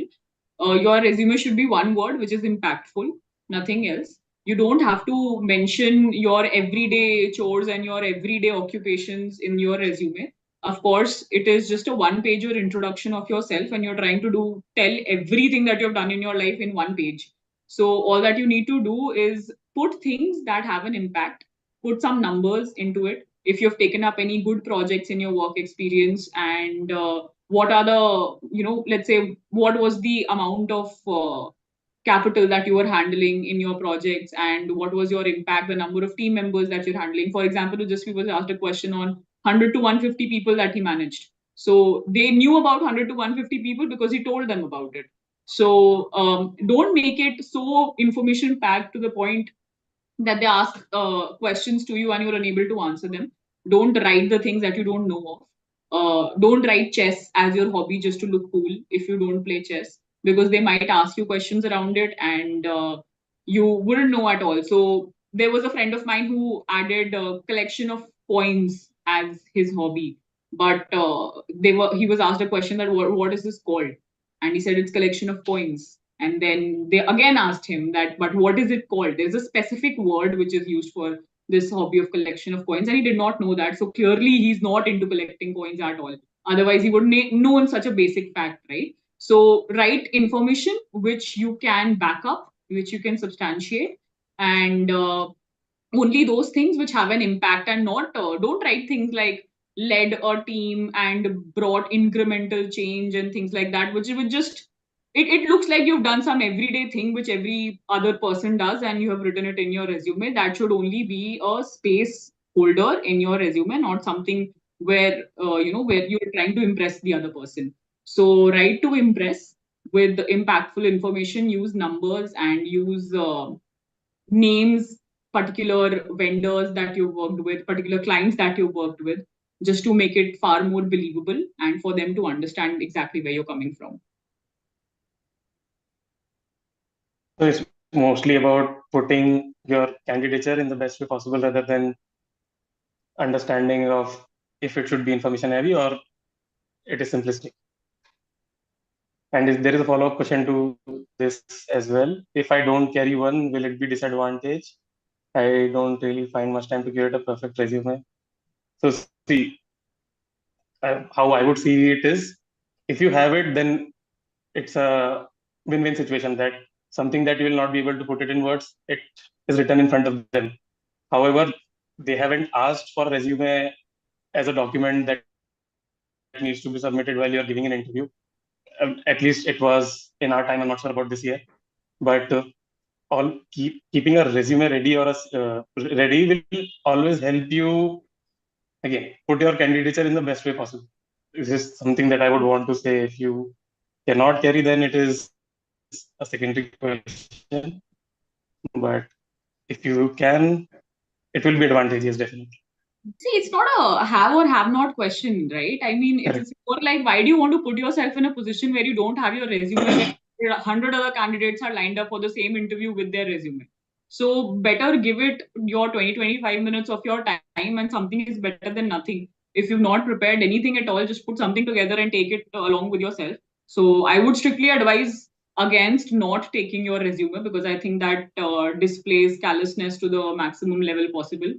Your resume should be one word, which is impactful, nothing else. You don't have to mention your everyday chores and your everyday occupations in your resume. Of course, it is just a one-pager introduction of yourself, and you're trying to tell everything that you've done in your life in one page. So all that you need to do is put things that have an impact, put some numbers into it. If you've taken up any good projects in your work experience, and what are the, let's say, what was the amount of capital that you were handling in your projects, and what was your impact, the number of team members that you're handling. For example, Ujasvi was asked a question on 100 to 150 people that he managed. So they knew about 100 to 150 people because he told them about it. So don't make it so information packed to the point that they ask questions to you and you're unable to answer them. Don't write the things that you don't know of. Don't write chess as your hobby just to look cool if you don't play chess, because they might ask you questions around it, and you wouldn't know at all. So there was a friend of mine who added a collection of coins as his hobby, but he was asked a question that what is this called, and he said it's collection of coins. And then they again asked him that, but what is it called? There's a specific word which is used for this hobby of collection of coins, and he did not know that. So clearly, he's not into collecting coins at all. Otherwise, he would know such a basic fact, right? So write information which you can back up, which you can substantiate, and only those things which have an impact, and not don't write things like led a team and brought incremental change and things like that, which would just it looks like you've done some everyday thing which every other person does and you have written it in your resume. That should only be a space holder in your resume, not something where where you're trying to impress the other person. So write to impress with impactful information, use numbers, and use names, particular vendors that you've worked with, particular clients that you've worked with, just to make it far more believable and for them to understand exactly where you're coming from. So it's mostly about putting your candidature in the best way possible rather than understanding of if it should be information heavy or it is simplistic. And there is a follow-up question to this as well. If I don't carry one, will it be disadvantage? I don't really find much time to create a perfect resume. So see, how I would see it is, if you have it, then it's a win-win situation, that something that you will not be able to put it in words, it is written in front of them. However, they haven't asked for a resume as a document that needs to be submitted while you're giving an interview. At least it was in our time. I'm not sure about this year, but keeping a resume ready or ready will always help you, again, put your candidature in the best way possible. This is something that I would want to say. If you cannot carry, then it is a secondary question. But if you can, it will be advantageous, definitely. See, it's not a have or have not question, right? I mean, it's more like, why do you want to put yourself in a position where you don't have your resume, where 100 other candidates are lined up for the same interview with their resume? So better give it your 20-25 minutes of your time, and something is better than nothing. If you've not prepared anything at all, just put something together and take it along with yourself. So I would strictly advise against not taking your resume, because I think that displays callousness to the maximum level possible.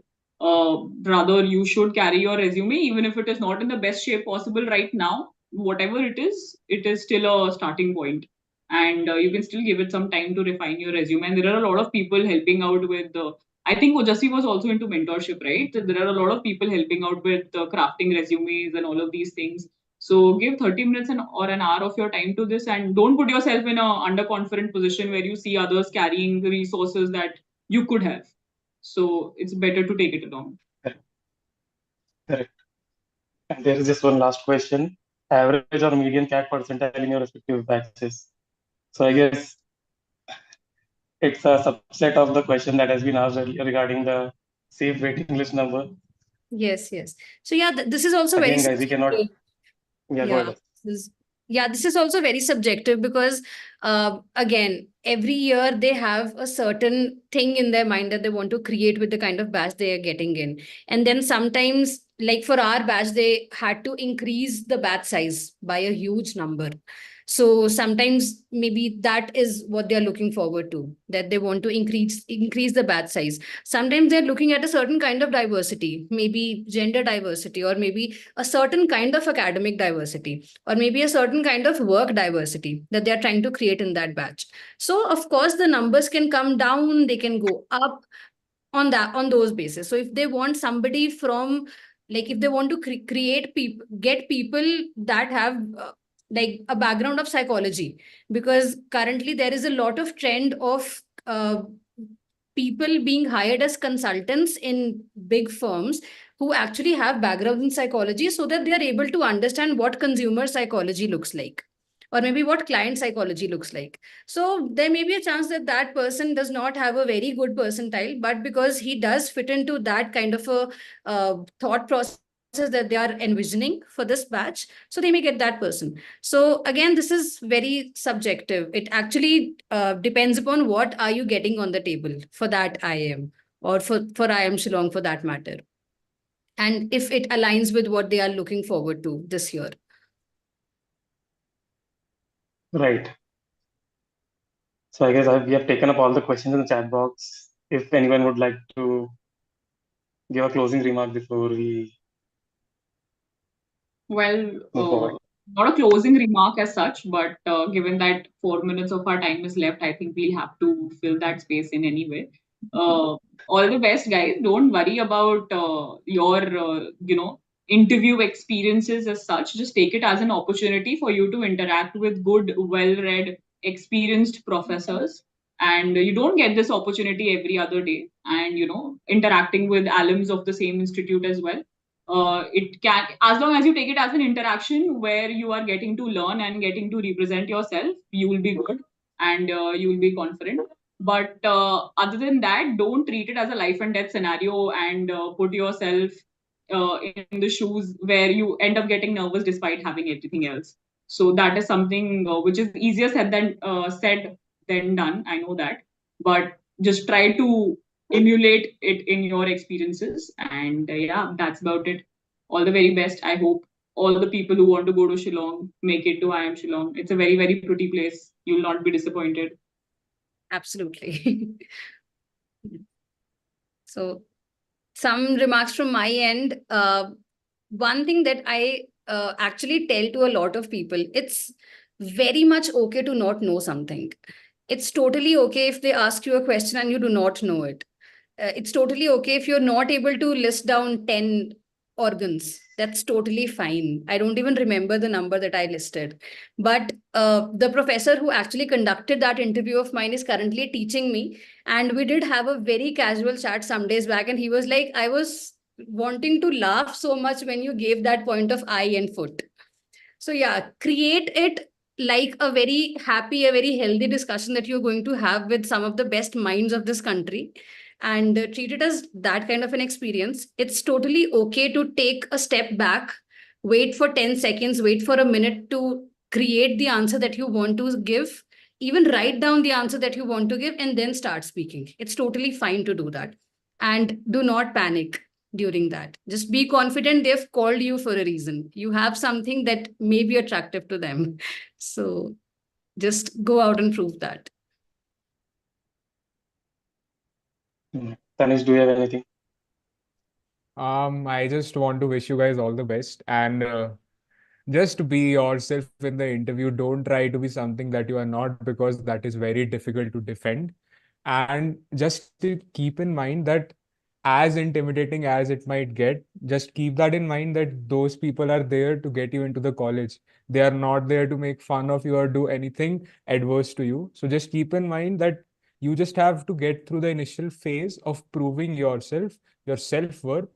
Rather, you should carry your resume, even if it is not in the best shape possible right now. Whatever it is still a starting point, and you can still give it some time to refine your resume. And there are a lot of people helping out with I think Ojasvi was also into mentorship, right? There are a lot of people helping out with crafting resumes and all of these things. So give 30 minutes or an hour of your time to this, and don't put yourself in a underconfident position where you see others carrying the resources that you could have. So it's better to take it along. Correct. And there is just one last question: average or median CAT percentile in your respective batches? So I guess it's a subset of the question that has been asked earlier regarding the safe waiting list number. Yes. So yeah, this is also Again, very guys, we cannot. Yeah, go ahead. this is also very subjective, because Again, every year they have a certain thing in their mind that they want to create with the kind of batch they are getting in. And then sometimes, like for our batch, they had to increase the batch size by a huge number. So sometimes maybe that is what they are looking forward to, that they want to increase the batch size. Sometimes they're looking at a certain kind of diversity, maybe gender diversity, or maybe a certain kind of academic diversity, or maybe a certain kind of work diversity that they're trying to create in that batch. So of course the numbers can come down, they can go up on those bases. So if they want somebody from, like if they want to create people, get people that have like a background of psychology, because currently there is a lot of trend of people being hired as consultants in big firms who actually have background in psychology, so that they are able to understand what consumer psychology looks like, or maybe what client psychology looks like. So there may be a chance that that person does not have a very good percentile, but because he does fit into that kind of a thought process that they are envisioning for this batch, so they may get that person. So again, this is very subjective. It actually depends upon what are you getting on the table for that IIM, or for IIM Shillong for that matter, and if it aligns with what they are looking forward to this year. Right. So I guess we have taken up all the questions in the chat box. If anyone would like to give a closing remark before we Well, move forward. not a closing remark as such, but given that 4 minutes of our time is left, I think we'll have to fill that space in anyway. All the best, guys. Don't worry about your, interview experiences as such. Just take it as an opportunity for you to interact with good, well-read, experienced professors. And you don't get this opportunity every other day. And, interacting with alums of the same institute as well. It can, as long as you take it as an interaction where you are getting to learn and getting to represent yourself, you will be good, and you will be confident. But other than that, don't treat it as a life and death scenario, and put yourself in the shoes where you end up getting nervous despite having everything else. So that is something which is easier said than done. I know that, but just try to emulate it in your experiences. And yeah, that's about it. All the very best. I hope all the people who want to go to Shillong make it to IIM Shillong. It's a very, very pretty place. You'll not be disappointed. Absolutely. So some remarks from my end. One thing that I actually tell to a lot of people, it's very much okay to not know something. It's totally okay if they ask you a question and you do not know it. It's totally okay if you're not able to list down 10 organs. That's totally fine. I don't even remember the number that I listed. But the professor who actually conducted that interview of mine is currently teaching me. And we did have a very casual chat some days back. And he was like, I was wanting to laugh so much when you gave that point of eye and foot. So yeah, create it like a very happy, a very healthy discussion that you're going to have with some of the best minds of this country, and treat it as that kind of an experience. It's totally okay to take a step back, wait for 10 seconds, wait for a minute to create the answer that you want to give, even write down the answer that you want to give, and then start speaking. It's totally fine to do that. And do not panic during that. Just be confident they've called you for a reason. You have something that may be attractive to them. So just go out and prove that. Tanish, do you have anything? I just want to wish you guys all the best, and just be yourself in the interview. Don't try to be something that you are not, because that is very difficult to defend. And just to keep in mind that, as intimidating as it might get, just keep that in mind, that those people are there to get you into the college. They are not there to make fun of you or do anything adverse to you. So just keep in mind that you just have to get through the initial phase of proving yourself, your self-worth,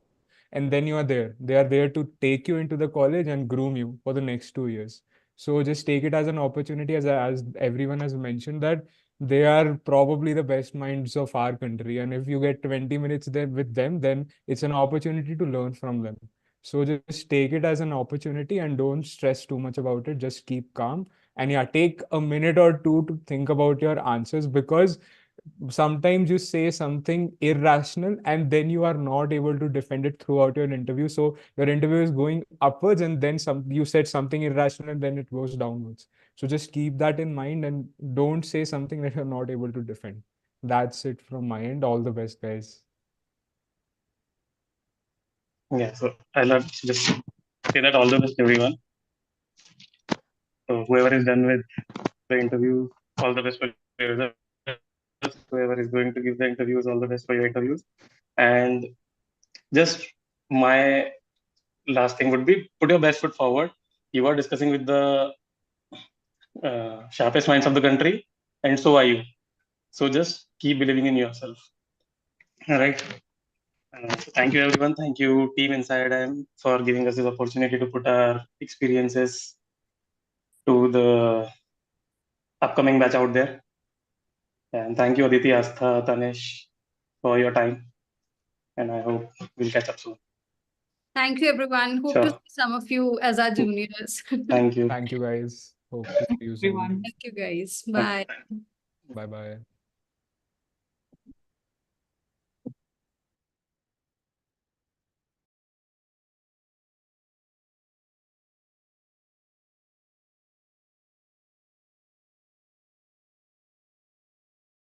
and then you are there. They are there to take you into the college and groom you for the next 2 years. So just take it as an opportunity, as everyone has mentioned, that they are probably the best minds of our country. And if you get 20 minutes there with them, then it's an opportunity to learn from them. So just take it as an opportunity and don't stress too much about it. Just keep calm And yeah, take a minute or two to think about your answers, because sometimes you say something irrational and then you are not able to defend it throughout your interview. So your interview is going upwards and then you said something irrational and then it goes downwards. So just keep that in mind and don't say something that you're not able to defend. That's it from my end. All the best, guys. Yeah, so I'll just say that all the best, everyone. So whoever is done with the interview, all the best for your results. Whoever is going to give the interviews, all the best for your interviews. And just my last thing would be put your best foot forward. You are discussing with the sharpest minds of the country, and so are you. So just keep believing in yourself. All right. So thank you, everyone. Thank you, Team InsideIIM, for giving us this opportunity to put our experiences to the upcoming batch out there. And thank you, Aditi, Astha, Tanesh, for your time. And I hope we'll catch up soon. Thank you, everyone. Hope to Sure. see some of you as our juniors. Thank you. Thank you, guys. Hope to see you soon. Everyone. Thank you, guys. Bye. Bye bye.